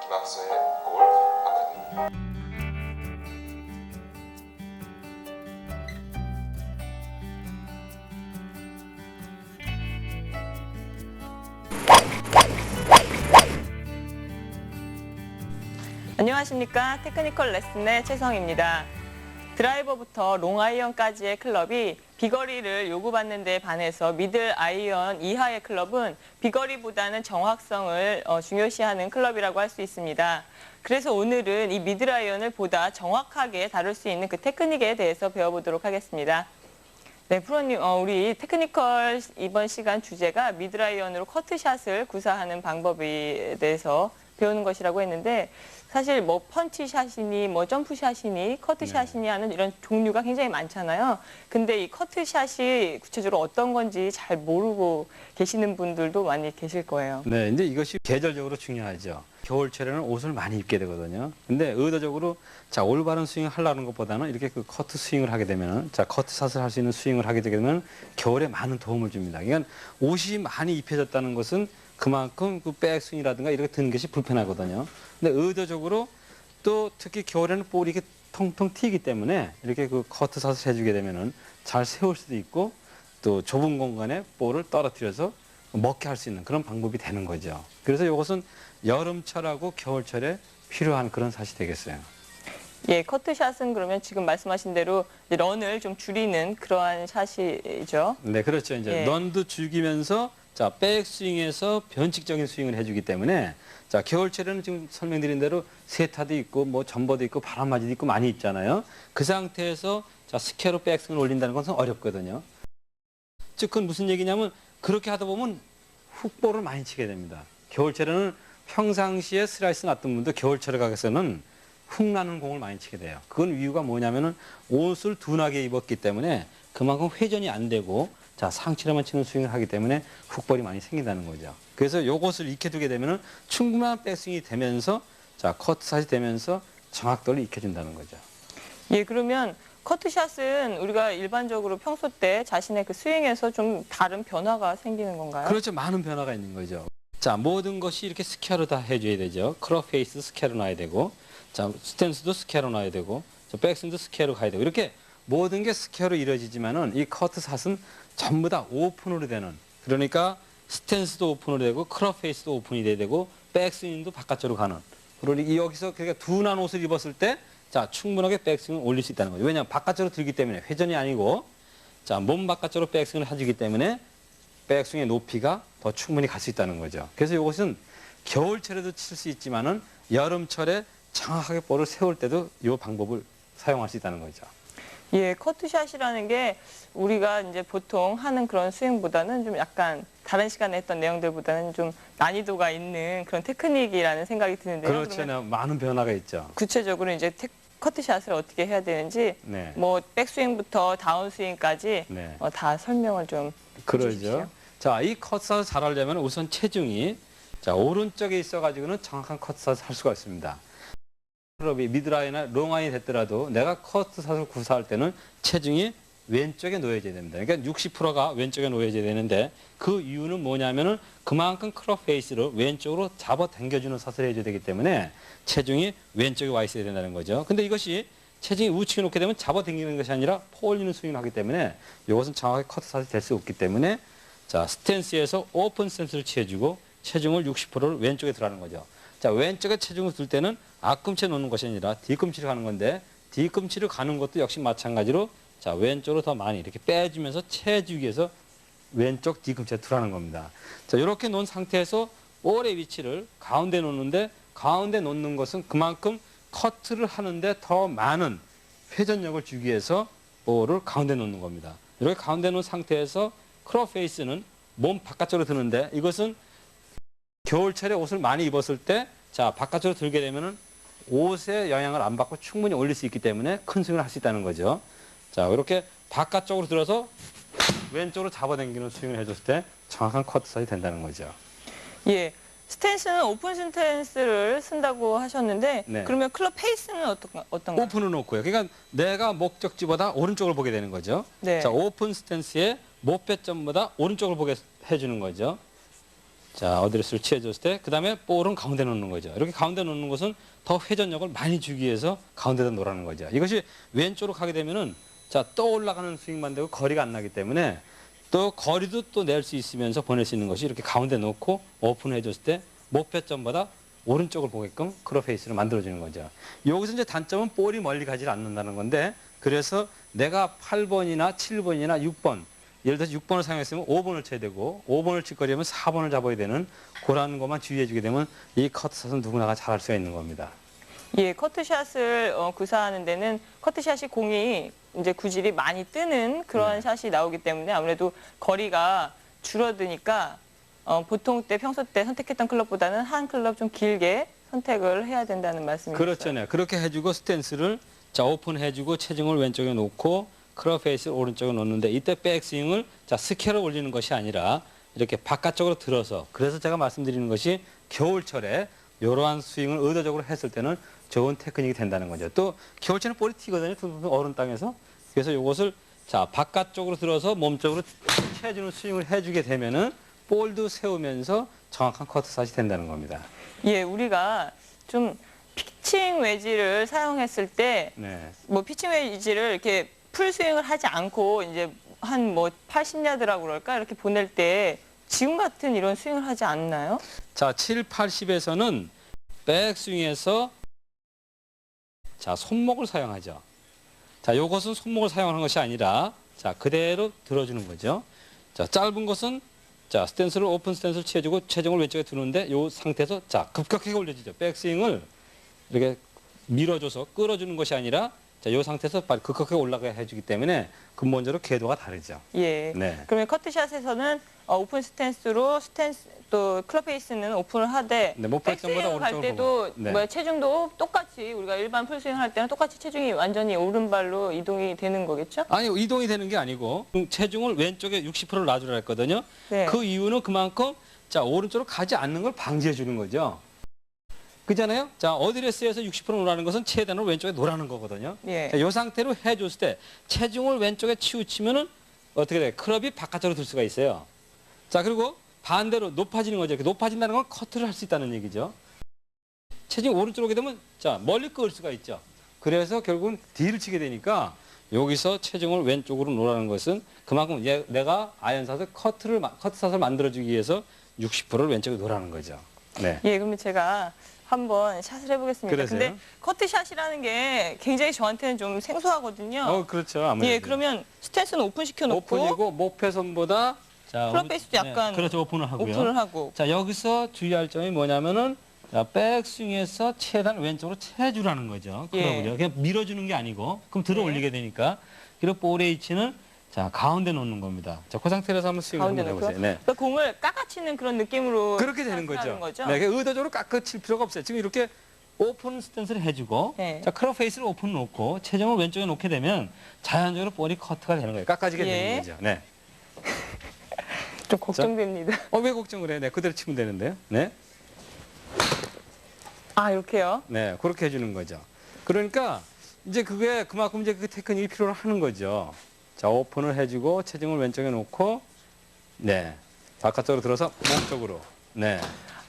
낙서의 골프 아카데미. 안녕하십니까. 테크니컬 레슨의 최성입니다. 드라이버부터 롱아이언까지의 클럽이 비거리를 요구받는 데 반해서 미들 아이언 이하의 클럽은 비거리보다는 정확성을 중요시하는 클럽이라고 할 수 있습니다. 그래서 오늘은 이 미들 아이언을 보다 정확하게 다룰 수 있는 그 테크닉에 대해서 배워보도록 하겠습니다. 네, 프로님, 우리 테크니컬 이번 시간 주제가 미들 아이언으로 커트샷을 구사하는 방법에 대해서 배우는 것이라고 했는데, 사실 뭐 펀치샷이니 뭐 점프샷이니 커트샷이니 하는 이런 종류가 굉장히 많잖아요. 근데 이 커트샷이 구체적으로 어떤 건지 잘 모르고 계시는 분들도 많이 계실 거예요. 네, 이제 이것이 계절적으로 중요하죠. 겨울철에는 옷을 많이 입게 되거든요. 근데 의도적으로 자, 올바른 스윙을 하려는 것보다는 이렇게 그 커트 스윙을 하게 되면, 자, 커트샷을 할 수 있는 스윙을 하게 되면 겨울에 많은 도움을 줍니다. 그러니까 옷이 많이 입혀졌다는 것은 그만큼 그 백스윙이라든가 이렇게 드는 것이 불편하거든요. 근데 의도적으로 또 특히 겨울에는 볼이 이렇게 통통 튀기 때문에 이렇게 그 커트샷을 해주게 되면은 잘 세울 수도 있고 또 좁은 공간에 볼을 떨어뜨려서 먹게 할 수 있는 그런 방법이 되는 거죠. 그래서 이것은 여름철하고 겨울철에 필요한 그런 샷이 되겠어요. 예, 커트샷은 그러면 지금 말씀하신 대로 이제 런을 좀 줄이는 그러한 샷이죠. 네, 그렇죠. 이제 예. 런도 죽이면서 자, 백스윙에서 변칙적인 스윙을 해주기 때문에 자, 겨울철에는 지금 설명드린 대로 세타도 있고 뭐 점버도 있고 바람맞이도 있고 많이 있잖아요. 그 상태에서 자, 스퀘어로 백스윙을 올린다는 것은 어렵거든요. 즉, 그건 무슨 얘기냐면 그렇게 하다 보면 훅볼을 많이 치게 됩니다. 겨울철에는 평상시에 슬라이스 놨던 분도 겨울철에 가서는 훅 나는 공을 많이 치게 돼요. 그건 이유가 뭐냐면은 옷을 둔하게 입었기 때문에 그만큼 회전이 안 되고 자, 상체로만 치는 스윙을 하기 때문에 훅볼이 많이 생긴다는 거죠. 그래서 요것을 익혀두게 되면은 충분한 백스윙이 되면서 자, 커트샷이 되면서 정확도를 익혀준다는 거죠. 예, 그러면 커트샷은 우리가 일반적으로 평소 때 자신의 그 스윙에서 좀 다른 변화가 생기는 건가요? 그렇죠. 많은 변화가 있는 거죠. 자, 모든 것이 이렇게 스퀘어로 다 해줘야 되죠. 크롭 페이스 스퀘어로 놔야 되고, 자, 스탠스도 스퀘어로 놔야 되고, 백스윙도 스퀘어로 가야 되고, 이렇게 모든 게 스퀘어로 이루어지지만은 이 커트샷은 전부 다 오픈으로 되는, 그러니까 스탠스도 오픈으로 되고, 크롭 페이스도 오픈이 돼야 되고, 백스윙도 바깥쪽으로 가는. 그러니 여기서 그러니까 둔한 옷을 입었을 때, 자, 충분하게 백스윙을 올릴 수 있다는 거죠. 왜냐하면 바깥쪽으로 들기 때문에 회전이 아니고, 자, 몸 바깥쪽으로 백스윙을 해주기 때문에 백스윙의 높이가 더 충분히 갈 수 있다는 거죠. 그래서 이것은 겨울철에도 칠 수 있지만은 여름철에 정확하게 볼을 세울 때도 이 방법을 사용할 수 있다는 거죠. 예, 커트샷이라는 게 우리가 이제 보통 하는 그런 스윙보다는 좀 약간 다른 시간에 했던 내용들보다는 좀 난이도가 있는 그런 테크닉이라는 생각이 드는데요. 그렇죠. 그러면 많은 변화가 있죠. 구체적으로 이제 커트샷을 어떻게 해야 되는지 네. 뭐 백스윙부터 다운스윙까지 네. 다 설명을 좀 그러죠. 해주십시오. 자, 이 커트샷을 잘 하려면 우선 체중이 자, 오른쪽에 있어가지고는 정확한 커트샷을 할 수가 있습니다. 클럽이 미드라인이나 롱아인이 됐더라도 내가 커트샷을 구사할 때는 체중이 왼쪽에 놓여져야 됩니다. 그러니까 60%가 왼쪽에 놓여져야 되는데 그 이유는 뭐냐면은 그만큼 클럽 페이스를 왼쪽으로 잡아 당겨주는 샷을 해줘야 되기 때문에 체중이 왼쪽에 와 있어야 된다는 거죠. 근데 이것이 체중이 우측에 놓게 되면 잡아 당기는 것이 아니라 퍼올리는 스윙을 하기 때문에 이것은 정확하게 커트샷이 될 수 없기 때문에 자, 스탠스에서 오픈 스탠스를 취해주고 체중을 60%를 왼쪽에 들어가는 거죠. 자, 왼쪽에 체중을 둘 때는 앞꿈치에 놓는 것이 아니라 뒤꿈치를 가는 건데 뒤꿈치를 가는 것도 역시 마찬가지로 자, 왼쪽으로 더 많이 이렇게 빼주면서 체주 위에서 왼쪽 뒤꿈치에 들어가는 겁니다. 자, 이렇게 놓은 상태에서 볼의 위치를 가운데 놓는데 가운데 놓는 것은 그만큼 커트를 하는데 더 많은 회전력을 주기 위해서 볼을 가운데 놓는 겁니다. 이렇게 가운데 놓은 상태에서 크롭 페이스는 몸 바깥쪽으로 드는데 이것은 겨울철에 옷을 많이 입었을 때 자, 바깥쪽으로 들게 되면은 옷에 영향을 안 받고 충분히 올릴 수 있기 때문에 큰 스윙을 할 수 있다는 거죠. 자, 이렇게 바깥쪽으로 들어서 왼쪽으로 잡아당기는 스윙을 해줬을 때 정확한 커트샷이 된다는 거죠. 예, 스탠스는 오픈 스탠스를 쓴다고 하셨는데 네. 그러면 클럽 페이스는 어떤가요? 오픈을 놓고요. 그러니까 내가 목적지보다 오른쪽을 보게 되는 거죠. 네. 자, 오픈 스탠스에 목표점보다 오른쪽을 보게 해주는 거죠. 자, 어드레스를 취해줬을 때, 그 다음에 볼은 가운데 놓는 거죠. 이렇게 가운데 놓는 것은 더 회전력을 많이 주기 위해서 가운데다 놓으라는 거죠. 이것이 왼쪽으로 가게 되면은, 자, 또 올라가는 스윙만 되고 거리가 안 나기 때문에 또 거리도 또 낼 수 있으면서 보낼 수 있는 것이 이렇게 가운데 놓고 오픈해줬을 때 목표점보다 오른쪽을 보게끔 크롭 페이스를 만들어주는 거죠. 여기서 이제 단점은 볼이 멀리 가지 않는다는 건데, 그래서 내가 8번이나 7번이나 6번, 예를 들어서 6번을 사용했으면 5번을 쳐야 되고 5번을 칠 거리면 4번을 잡아야 되는 그런 것만 주의해 주게 되면 이 커트샷은 누구나가 잘할 수가 있는 겁니다. 예, 커트샷을 구사하는 데는 커트샷이 공이 이제 구질이 많이 뜨는 그런 샷이 나오기 때문에 아무래도 거리가 줄어드니까 보통 때 평소 때 선택했던 클럽보다는 한 클럽 좀 길게 선택을 해야 된다는 말씀이시죠? 그렇죠. 네. 그렇게 해주고 스탠스를 자 오픈해주고 체중을 왼쪽에 놓고 크롭 페이스를 오른쪽에 놓는데, 이때 백스윙을 자 스퀘어로 올리는 것이 아니라 이렇게 바깥쪽으로 들어서, 그래서 제가 말씀드리는 것이 겨울철에 이러한 스윙을 의도적으로 했을 때는 좋은 테크닉이 된다는 거죠. 또 겨울철에는 볼이 튀거든요. 얼음 땅에서. 그래서 이것을 자 바깥쪽으로 들어서 몸쪽으로 채주는 스윙을 해주게 되면은 볼도 세우면서 정확한 커트샷이 된다는 겁니다. 예, 우리가 좀 피칭 웨지를 사용했을 때 네. 뭐 피칭 웨지를 이렇게 풀 스윙을 하지 않고 이제 한 뭐 80야드라고 그럴까 이렇게 보낼 때 지금 같은 이런 스윙을 하지 않나요? 자, 7, 80에서는 백스윙에서 자, 손목을 사용하죠. 자, 요것은 손목을 사용하는 것이 아니라 자, 그대로 들어주는 거죠. 자, 짧은 것은 자, 스탠스를 오픈 스탠스를 취해주고 체중을 왼쪽에 두는데 요 상태에서 자, 급격하게 올려주죠. 백스윙을 이렇게 밀어줘서 끌어주는 것이 아니라 자, 요 상태에서 급격하게 올라가게 해주기 때문에 근본적으로 궤도가 다르죠. 예. 네. 그러면 커트샷에서는 오픈 스탠스로 또 클럽 페이스는 오픈을 하되 네, 목표점보다 백스윙 갈 오른쪽으로 때도 보고. 네. 뭐 체중도 똑같이 우리가 일반 풀스윙 할 때는 똑같이 체중이 완전히 오른발로 이동이 되는 거겠죠? 아니, 이동이 되는 게 아니고 체중을 왼쪽에 60%를 놔주라 했거든요. 네. 그 이유는 그만큼 자, 오른쪽으로 가지 않는 걸 방지해 주는 거죠. 그잖아요. 자, 어드레스에서 60% 놓으라는 것은 최대한으로 왼쪽에 놓으라는 거거든요. 예. 자, 이 상태로 해줬을 때 체중을 왼쪽에 치우치면은 어떻게 돼? 클럽이 바깥으로 들 수가 있어요. 자, 그리고 반대로 높아지는 거죠. 이렇게 높아진다는 건 커트를 할 수 있다는 얘기죠. 체중이 오른쪽으로 오게 되면 자, 멀리 끌 수가 있죠. 그래서 결국은 D를 치게 되니까 여기서 체중을 왼쪽으로 놓으라는 것은 그만큼 내가 아이언샷을 커트샷을 만들어주기 위해서 60%를 왼쪽에 놓으라는 거죠. 네. 예, 그러면 제가 한번 샷을 해보겠습니다. 그러세요? 근데 커트샷이라는 게 굉장히 저한테는 좀 생소하거든요. 그렇죠. 아무래도. 예, 그러면 스탠스는 오픈 시켜놓고 오픈이고 목표선보다 자, 클럽 페이스도 약간 그렇죠. 오픈을 하고요. 오픈을 하고. 자, 여기서 주의할 점이 뭐냐면은 자, 백스윙에서 최대한 왼쪽으로 채주라는 거죠. 클럽을요. 예. 그냥 밀어주는 게 아니고 그럼 들어 올리게 되니까. 그리고 볼의 위치는 자, 가운데 놓는 겁니다. 자, 그 상태에서 한번 스윙을 가운데 한번 놓고요. 해보세요. 네. 그러니까 공을 깎아치는 그런 느낌으로 그렇게 되는 샷을 하는 거죠. 네, 의도적으로 깎아칠 필요가 없어요. 지금 이렇게 오픈 스탠스를 해주고 네. 자, 클럽 페이스를 오픈 놓고 체중을 왼쪽에 놓게 되면 자연적으로 볼이 커트가 되는 거예요. 깎아지게 예. 되는 거죠. 네. 좀 걱정됩니다. 왜 걱정을 해? 네, 그대로 치면 되는데요. 네. 아, 이렇게요? 네, 그렇게 해주는 거죠. 그러니까 이제 그게 그만큼 이제 그 테크닉이 필요로 하는 거죠. 자, 오픈을 해주고 체중을 왼쪽에 놓고, 네, 바깥쪽으로 들어서 몸쪽으로, 네,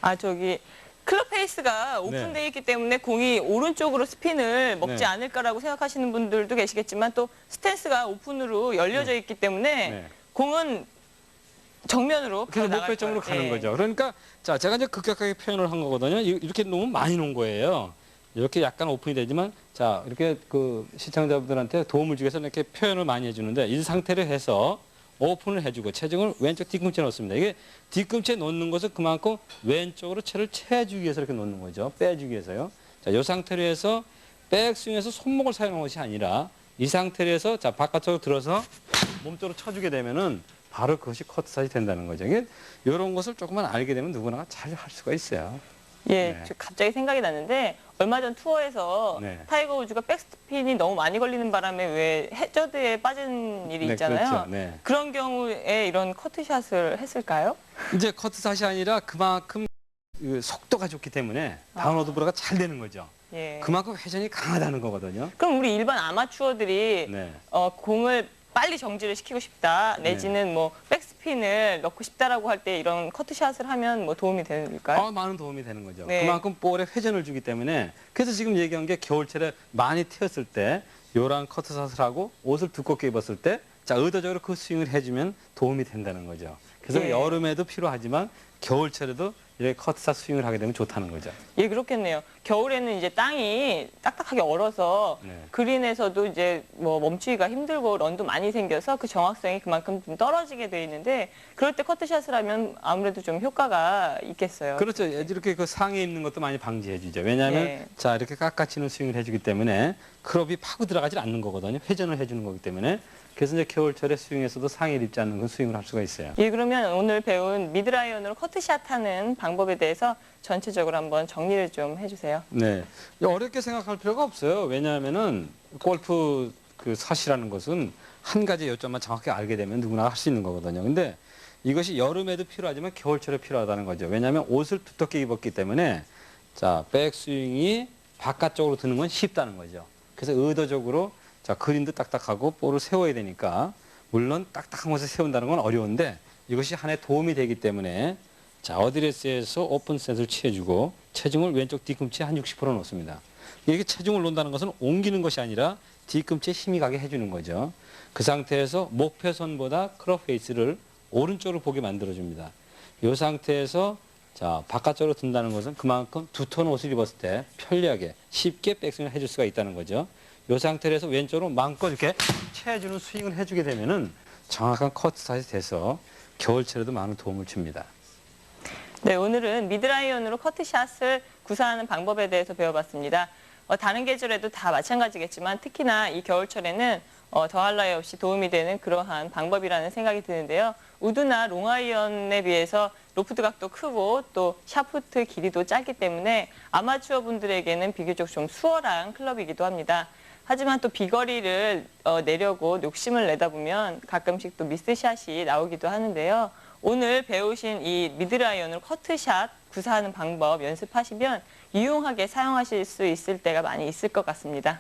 아, 저기 클럽 페이스가 오픈되어 있기 때문에 공이 오른쪽으로 스핀을 먹지 네. 않을까라고 생각하시는 분들도 계시겠지만 또 스탠스가 오픈으로 열려져 있기 때문에 네. 공은 정면으로 그래서 바로 나갈 목표점으로 거예요. 가는 거죠. 그러니까 자, 제가 이제 급격하게 표현을 한 거거든요. 이렇게 놓으면 많이 놓은 거예요. 이렇게 약간 오픈이 되지만 자, 이렇게 그 시청자분들한테 도움을 주기 위해서 이렇게 표현을 많이 해주는데 이 상태로 해서 오픈을 해주고 체중을 왼쪽 뒤꿈치에 놓습니다. 이게 뒤꿈치에 놓는 것은 그만큼 왼쪽으로 채를 채주기 위해서 이렇게 놓는 거죠. 빼주기 위해서요. 자, 이 상태로 해서 백스윙에서 손목을 사용하는 것이 아니라 이 상태로 해서 자, 바깥쪽으로 들어서 몸쪽으로 쳐주게 되면은 바로 그것이 커트샷이 된다는 거죠. 이게 이런 것을 조금만 알게 되면 누구나 잘 할 수가 있어요. 예, 네. 저 갑자기 생각이 났는데 얼마 전 투어에서 네. 타이거 우즈가 백스핀이 너무 많이 걸리는 바람에 왜 해저드에 빠진 일이 네, 있잖아요. 그렇죠. 네. 그런 경우에 이런 커트샷을 했을까요? 이제 커트샷이 아니라 그만큼 그 속도가 좋기 때문에 다운로드 브라가 잘 되는 거죠. 예. 그만큼 회전이 강하다는 거거든요. 그럼 우리 일반 아마추어들이 네. 공을 빨리 정지를 시키고 싶다 내지는 뭐 백스핀 헤어핀을 넣고 싶다라고 할 때 이런 커트샷을 하면 뭐 도움이 될까요? 많은 도움이 되는 거죠. 네. 그만큼 볼에 회전을 주기 때문에 그래서 지금 얘기한 게 겨울철에 많이 튀었을 때 요런 커트샷을 하고 옷을 두껍게 입었을 때 자, 의도적으로 그 스윙을 해주면 도움이 된다는 거죠. 그래서 예. 여름에도 필요하지만 겨울철에도 이렇게 커트샷 스윙을 하게 되면 좋다는 거죠. 예, 그렇겠네요. 겨울에는 이제 땅이 딱딱하게 얼어서 네. 그린에서도 이제 뭐 멈추기가 힘들고 런도 많이 생겨서 그 정확성이 그만큼 좀 떨어지게 돼 있는데 그럴 때 커트샷을 하면 아무래도 좀 효과가 있겠어요. 그렇죠. 이렇게 그 상에 입는 것도 많이 방지해 주죠. 왜냐하면 예. 자, 이렇게 깎아치는 스윙을 해주기 때문에 클럽이 파고 들어가질 않는 거거든요. 회전을 해주는 거기 때문에. 그래서 이제 겨울철에 스윙에서도 상의를 입지 않는 그 스윙을 할 수가 있어요. 예, 그러면 오늘 배운 미드라이언으로 커트샷 하는 방법에 대해서 전체적으로 한번 정리를 좀 해주세요. 네. 어렵게 생각할 필요가 없어요. 왜냐하면은 골프 그 샷이라는 것은 한 가지 요점만 정확히 알게 되면 누구나 할 수 있는 거거든요. 근데 이것이 여름에도 필요하지만 겨울철에 필요하다는 거죠. 왜냐하면 옷을 두텁게 입었기 때문에 자, 백스윙이 바깥쪽으로 드는 건 쉽다는 거죠. 그래서 의도적으로 자, 그린도 딱딱하고 볼을 세워야 되니까 물론 딱딱한 곳에 세운다는 건 어려운데 이것이 한해 도움이 되기 때문에 자, 어드레스에서 오픈셋을 취해주고 체중을 왼쪽 뒤꿈치에 한 60% 놓습니다. 이렇게 체중을 놓는다는 것은 옮기는 것이 아니라 뒤꿈치에 힘이 가게 해주는 거죠. 그 상태에서 목표선보다 클럽 페이스를 오른쪽으로 보게 만들어줍니다. 이 상태에서 자, 바깥쪽으로 든다는 것은 그만큼 두터운 옷을 입었을 때 편리하게 쉽게 백스윙을 해줄 수가 있다는 거죠. 이 상태로 해서 왼쪽으로 마음껏 이렇게 채워주는 스윙을 해주게 되면은 정확한 커트샷이 돼서 겨울철에도 많은 도움을 줍니다. 네, 오늘은 미드라이언으로 커트샷을 구사하는 방법에 대해서 배워봤습니다. 다른 계절에도 다 마찬가지겠지만 특히나 이 겨울철에는 더할 나위 없이 도움이 되는 그러한 방법이라는 생각이 드는데요. 우드나 롱아이언에 비해서 로프트 각도 크고 또 샤프트 길이도 짧기 때문에 아마추어 분들에게는 비교적 좀 수월한 클럽이기도 합니다. 하지만 또 비거리를 내려고 욕심을 내다 보면 가끔씩 또 미스샷이 나오기도 하는데요. 오늘 배우신 이 미드라이언으로 커트샷 구사하는 방법 연습하시면 유용하게 사용하실 수 있을 때가 많이 있을 것 같습니다.